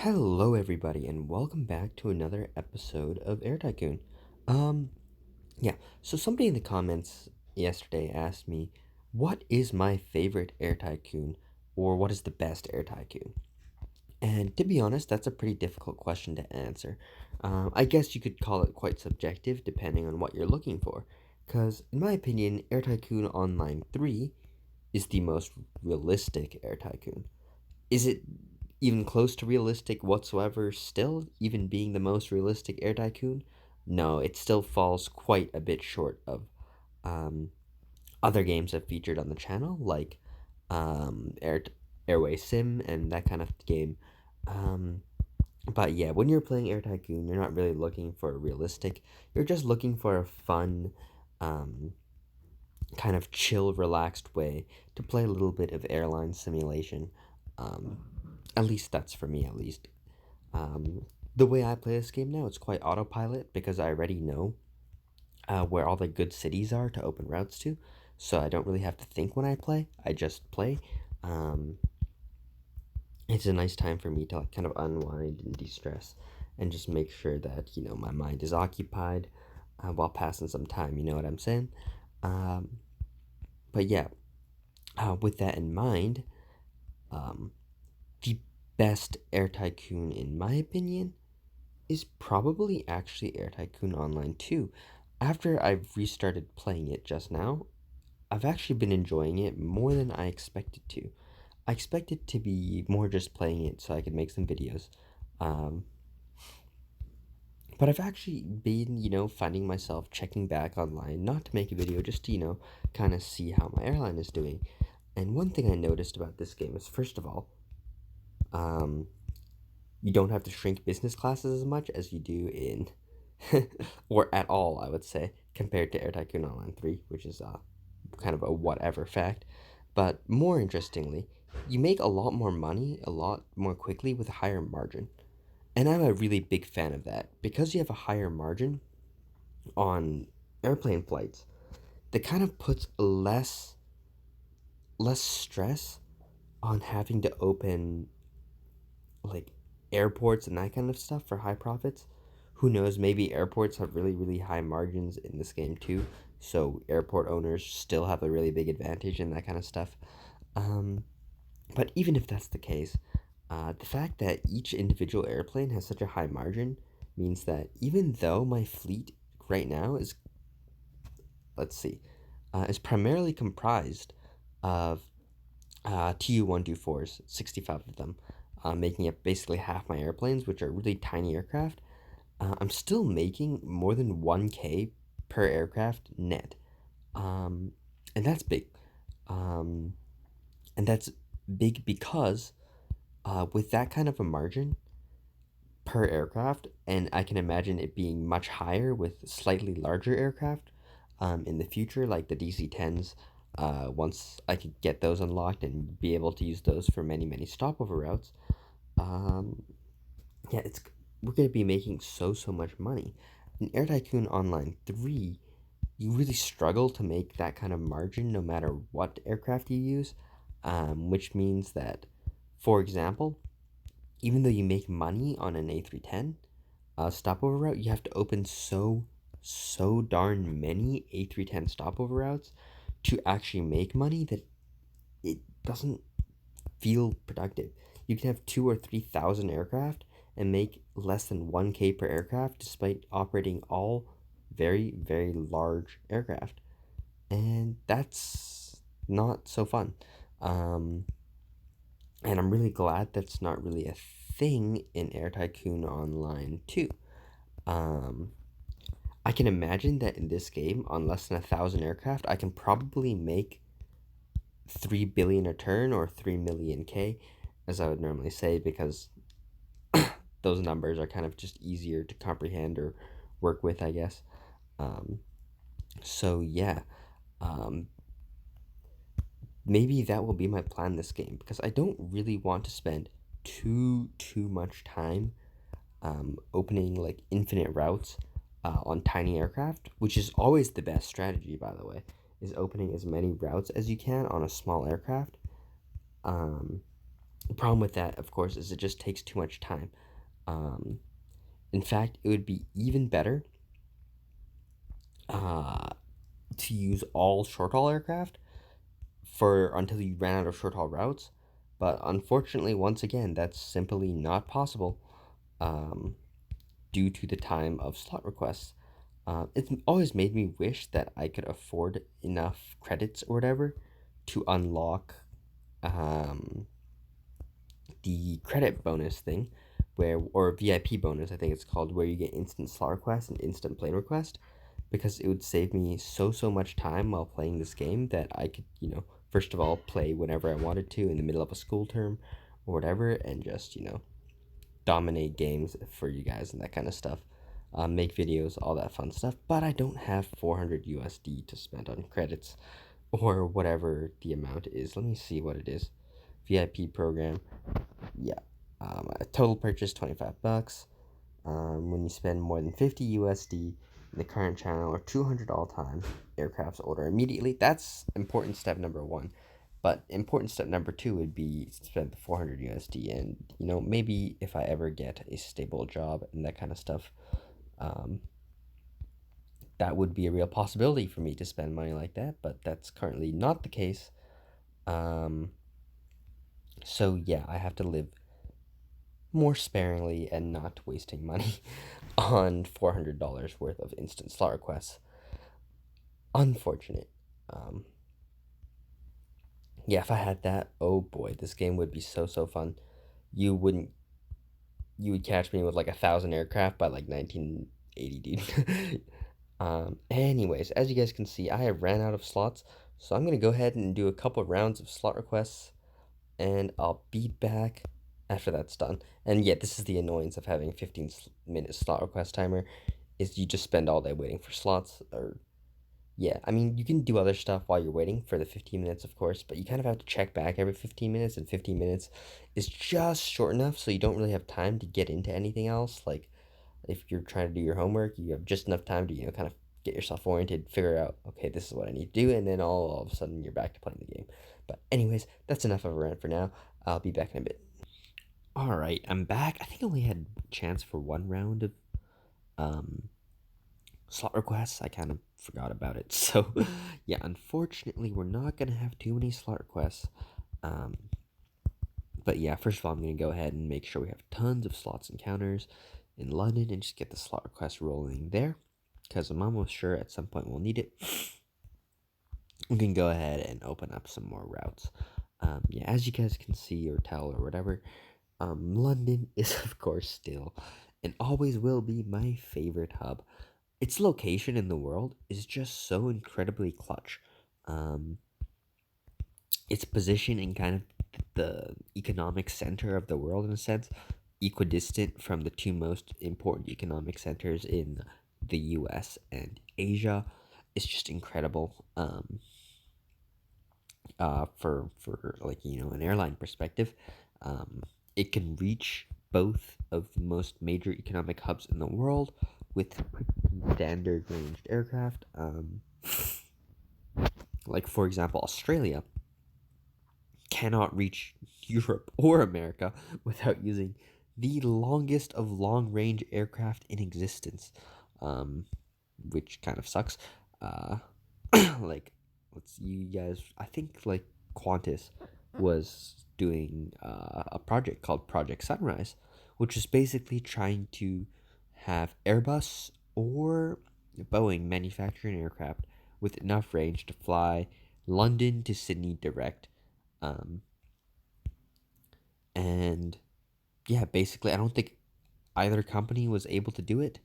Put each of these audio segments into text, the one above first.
Hello, everybody, and welcome back to another episode of Air Tycoon. Um, so somebody in the comments yesterday asked me, what is my favorite Air Tycoon, or what is the best Air Tycoon? And to be honest, that's a pretty difficult question to answer. I guess you could call it quite subjective depending on what you're looking for. Because, in my opinion, Air Tycoon Online 3 is the most realistic Air Tycoon. Is it even close to realistic whatsoever still, even being the most realistic Air Tycoon? No, it still falls quite a bit short of um, other games I've featured on the channel, like Airway Sim and that kind of game. Um, but yeah, when you're playing Air Tycoon, you're not really looking for a realistic, you're just looking for a fun, um, kind of chill, relaxed way to play a little bit of airline simulation. Um, at least that's for me, at least. Um, the way I play this game now, it's quite autopilot because I already know where all the good cities are to open routes to. So I don't really have to think when I play. I just play. Um, it's a nice time for me to like kind of unwind and de-stress and just make sure that my mind is occupied while passing some time. You know what I'm saying? Um, but yeah, with that in mind, um, the best Air Tycoon, in my opinion, is probably actually Air Tycoon Online 2. After I've restarted playing it just now, I've actually been enjoying it more than I expected to. I expected to be more just playing it so I could make some videos. Um, but I've actually been, finding myself checking back online, not to make a video, just to, kind of see how my airline is doing. And one thing I noticed about this game is, first of all, um, you don't have to shrink business classes as much as you do in, or at all, I would say, compared to Air Tycoon Online 3, which is kind of a whatever fact. But more interestingly, you make a lot more money a lot more quickly with a higher margin. And I'm a really big fan of that. Because you have a higher margin on airplane flights, that kind of puts less stress on having to open like airports and that kind of stuff for high profits. Who knows, maybe airports have really, really high margins in this game too. So airport owners still have a really big advantage in that kind of stuff. Um, but even if that's the case, the fact that each individual airplane has such a high margin means that even though my fleet right now is, let's see, is primarily comprised of Tu-124s, 65 of them, making up basically half my airplanes, which are really tiny aircraft. I'm still making more than 1K per aircraft net. Um, and that's big. Um, and that's big because with that kind of a margin per aircraft, and I can imagine it being much higher with slightly larger aircraft in the future, like the DC-10s. Once I could get those unlocked and be able to use those for many, many stopover routes, um, yeah, we're gonna be making so much money. In Air Tycoon Online 3, you really struggle to make that kind of margin no matter what aircraft you use, which means that, for example, even though you make money on an A310 stopover route, you have to open so darn many A310 stopover routes to actually make money that it doesn't feel productive. You can have 2 or 3 thousand aircraft and make less than 1K per aircraft despite operating all very, very large aircraft. And that's not so fun. Um, and I'm really glad that's not really a thing in Air Tycoon Online 2. Um, I can imagine that in this game, on less than 1,000 aircraft, I can probably make 3 billion a turn or 3 million K, as I would normally say, because those numbers are kind of just easier to comprehend or work with, I guess. Um, so yeah, um, maybe that will be my plan this game because I don't really want to spend too much time opening like infinite routes on tiny aircraft, which is always the best strategy, by the way, is opening as many routes as you can on a small aircraft. Um, The problem with that, of course, is it just takes too much time. Um, in fact, it would be even better uh, to use all short haul aircraft for until you ran out of short haul routes. But unfortunately, once again, that's simply not possible um, due to the time of slot requests. It's always made me wish that I could afford enough credits or whatever to unlock um, the credit bonus thing, where or VIP bonus, I think it's called, where you get instant slot request and instant plane request, because it would save me so much time while playing this game that I could, first of all, play whenever I wanted to in the middle of a school term or whatever, and just dominate games for you guys and that kind of stuff. Make videos, all that fun stuff. But I don't have 400 USD to spend on credits or whatever the amount is. Let me see what it is. VIP program. Yeah. A total purchase $25. When you spend more than 50 USD in the current channel or 200 all time, aircrafts order immediately. That's important step number one. But important step number two would be spend the 400 USD, and maybe if I ever get a stable job and that kind of stuff, um, that would be a real possibility for me to spend money like that. But that's currently not the case. Um, so yeah, I have to live more sparingly and not wasting money on $400 worth of instant slot requests. Unfortunate. Um, yeah, if I had that, oh boy, this game would be so fun. You wouldn't, you would catch me with like 1,000 aircraft by like 1980, dude. Anyways, as you guys can see, I have ran out of slots, so I'm gonna go ahead and do a couple rounds of slot requests, and I'll be back after that's done. And yeah, this is the annoyance of having a 15-minute slot request timer, is you just spend all day waiting for slots. Or yeah, I mean, you can do other stuff while you're waiting for the 15 minutes, of course, but you kind of have to check back every 15 minutes, and 15 minutes is just short enough so you don't really have time to get into anything else. Like, if you're trying to do your homework, you have just enough time to, kind of get yourself oriented, figure out, okay, this is what I need to do, and then all of a sudden you're back to playing the game. But anyways, that's enough of a rant for now. I'll be back in a bit. All right, I'm back. I think I only had a chance for one round of um, slot requests. I kind of forgot about it. So, yeah, unfortunately, we're not going to have too many slot requests. Um, but yeah, first of all, I'm going to go ahead and make sure we have tons of slots and counters in London and just get the slot request rolling there, because I'm almost sure at some point we'll need it. We can go ahead and open up some more routes. Yeah, as you guys can see or tell or whatever, London is, of course, still and always will be my favorite hub. Its location in the world is just so incredibly clutch. Um, its position in kind of the economic center of the world, in a sense, equidistant from the two most important economic centers in the US and Asia, is just incredible. For like an airline perspective, um, it can reach both of the most major economic hubs in the world with pretty standard ranged aircraft. Like for example, Australia cannot reach Europe or America without using the longest of long range aircraft in existence, um, which kind of sucks. Uh, like, let's you guys, I think like Qantas was doing a project called Project Sunrise, which is basically trying to have Airbus or Boeing manufacture an aircraft with enough range to fly London to Sydney direct. Um, and yeah, basically, I don't think either company was able to do it.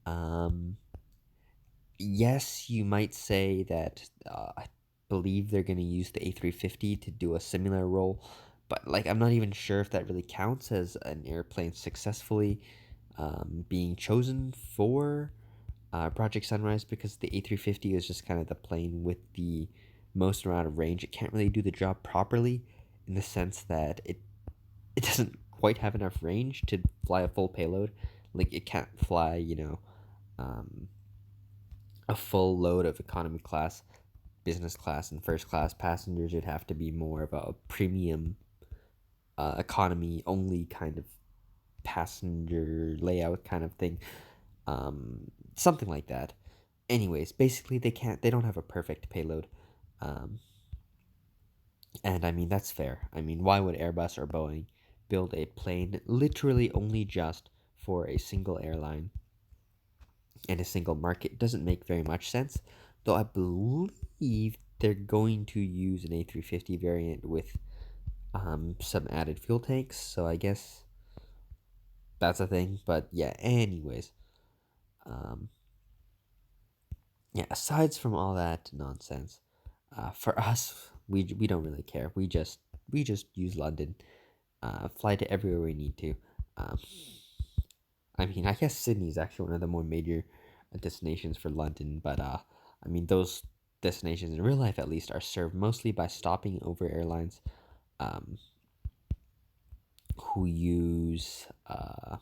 Um, yes, you might say that I believe they're going to use the A350 to do a similar role, but like I'm not even sure if that really counts as an airplane successfully being chosen for Project Sunrise, because the A350 is just kind of the plane with the most amount of range. It can't really do the job properly in the sense that it doesn't quite have enough range to fly a full payload. Like it can't fly, um, a full load of economy class, business class, and first class passengers. It'd have to be more of a premium economy only kind of passenger layout kind of thing, something like that. Anyways, basically they don't have a perfect payload, um, and I mean that's fair. I mean, why would Airbus or Boeing build a plane literally only just for a single airline in a single market? It doesn't make very much sense. Though I believe they're going to use an A350 variant with some added fuel tanks. So I guess that's a thing. But yeah, anyways, um, yeah. Aside from all that nonsense, for us, we don't really care. We just use London. Fly to everywhere we need to. Um, I mean, I guess Sydney is actually one of the more major destinations for London, but I mean, those destinations in real life, at least, are served mostly by stopping over airlines um, who use an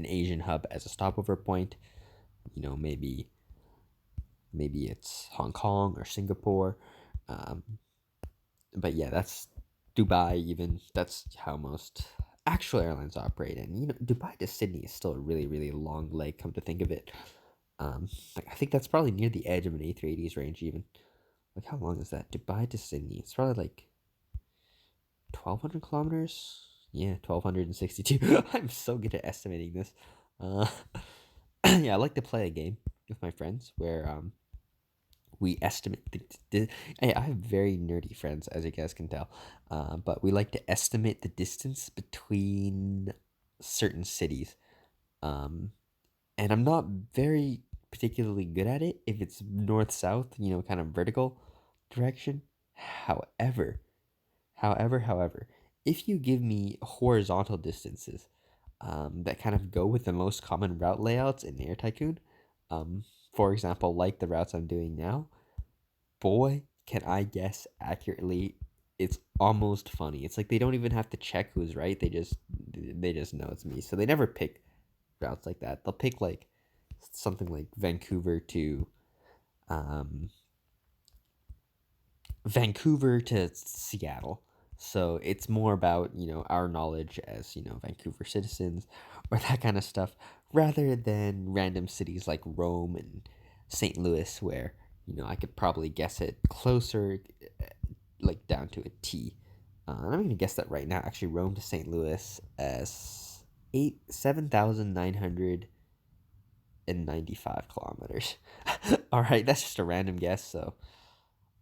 Asian hub as a stopover point. Maybe it's Hong Kong or Singapore, um, but yeah, that's Dubai. Even that's how most actual airlines operate. And Dubai to Sydney is still a really really long leg. Come to think of it, like I think that's probably near the edge of an A380's range. Even like how long is that? Dubai to Sydney. It's probably like 1,200 kilometers. Yeah, 1,262. I'm so good at estimating this. Uh, yeah, I like to play a game with my friends where we estimate hey, I have very nerdy friends, as you guys can tell, but we like to estimate the distance between certain cities. Um, and I'm not very particularly good at it if it's north south, kind of vertical direction. However, however, if you give me horizontal distances that kind of go with the most common route layouts in Air Tycoon, for example, like the routes I'm doing now, boy, can I guess accurately. It's almost funny. It's like they don't even have to check who's right. They just know it's me. So they never pick routes like that. They'll pick like something like um, Vancouver to Seattle. So it's more about, our knowledge as, Vancouver citizens or that kind of stuff rather than random cities like Rome and St. Louis where, I could probably guess it closer, like down to a T. And I'm going to guess that right now. Actually, Rome to St. Louis as 7,995 kilometers. All right, that's just a random guess. So,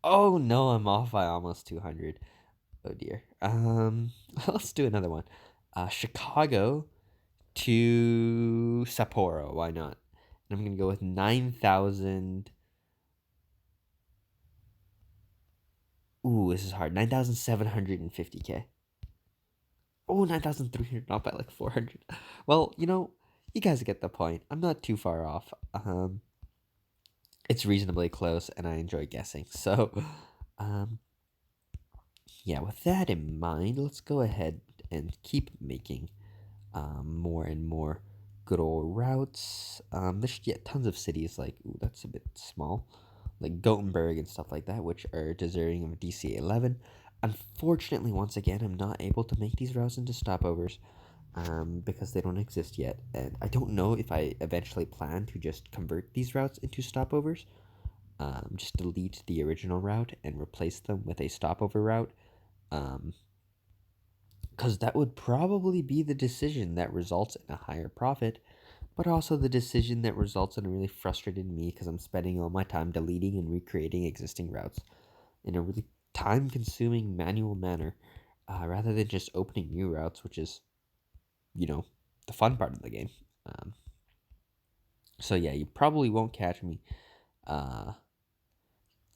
oh no, I'm off by almost 200. Oh dear. Let's do another one. Chicago to Sapporo. Why not? And I'm gonna go with 9,000. Ooh, this is hard. 9,750K. Oh, 9,300. Not by like 400. Well, you guys get the point. I'm not too far off. It's reasonably close, and I enjoy guessing. So, um, yeah. With that in mind, let's go ahead and keep making more and more good old routes. There's tons of cities like ooh, that's a bit small, like Gothenburg and stuff like that, which are deserving of DC-11. Unfortunately, once again, I'm not able to make these routes into stopovers because they don't exist yet, and I don't know if I eventually plan to just convert these routes into stopovers. Just delete the original route and replace them with a stopover route. Um, because that would probably be the decision that results in a higher profit, but also the decision that results in a really frustrated me because I'm spending all my time deleting and recreating existing routes in a really time consuming manual manner rather than just opening new routes, which is, you know, the fun part of the game. Um, so, yeah, you probably won't catch me uh,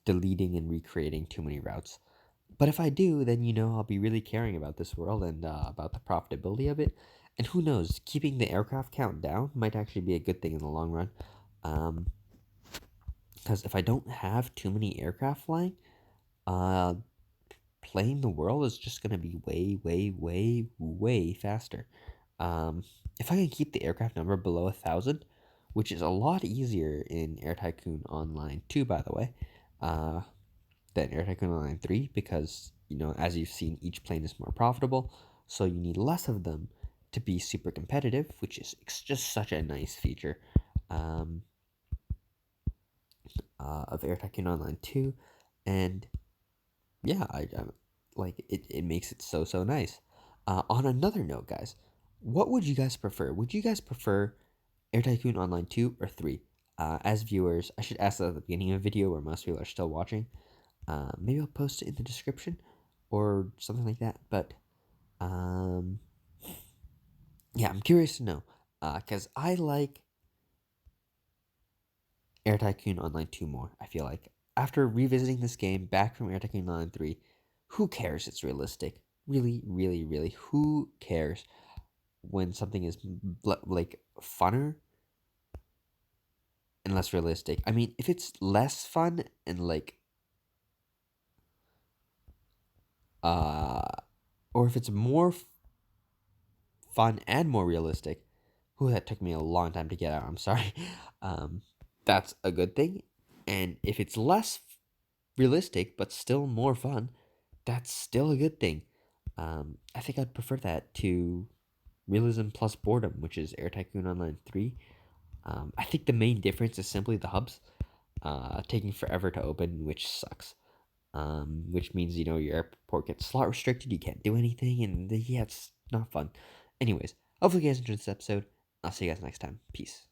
deleting and recreating too many routes. But if I do, then I'll be really caring about this world and about the profitability of it. And who knows, keeping the aircraft count down might actually be a good thing in the long run. Um, because if I don't have too many aircraft flying, uh, playing the world is just gonna be way, way, way, way faster. Um, if I can keep the aircraft number below 1,000, which is a lot easier in Air Tycoon Online 2, by the way, uh, than Air Tycoon Online 3, because as you've seen, each plane is more profitable, so you need less of them to be super competitive, which is just such a nice feature um, of Air Tycoon Online 2. And yeah, I like it. It makes it so nice. On another note, guys, what would you guys prefer? Would you guys prefer Air Tycoon Online 2 or 3? As viewers, I should ask that at the beginning of the video where most people are still watching. Maybe I'll post it in the description or something like that. But um, yeah, I'm curious to know because I like Air Tycoon Online 2 more. I feel like after revisiting this game back from Air Tycoon Online 3, who cares? It's realistic. Really, really, really. Who cares when something is like funner and less realistic? I mean, if it's less fun and like uh or if it's more fun and more realistic, who that took me a long time to get out. I'm sorry. Um, that's a good thing. And if it's less realistic but still more fun, that's still a good thing. I think I'd prefer that to realism plus boredom, which is Air Tycoon Online 3. I think the main difference is simply the hubs taking forever to open, which sucks. Which means, your airport gets slot restricted, you can't do anything, and yeah, it's not fun. Anyways, hopefully you guys enjoyed this episode. I'll see you guys next time. Peace.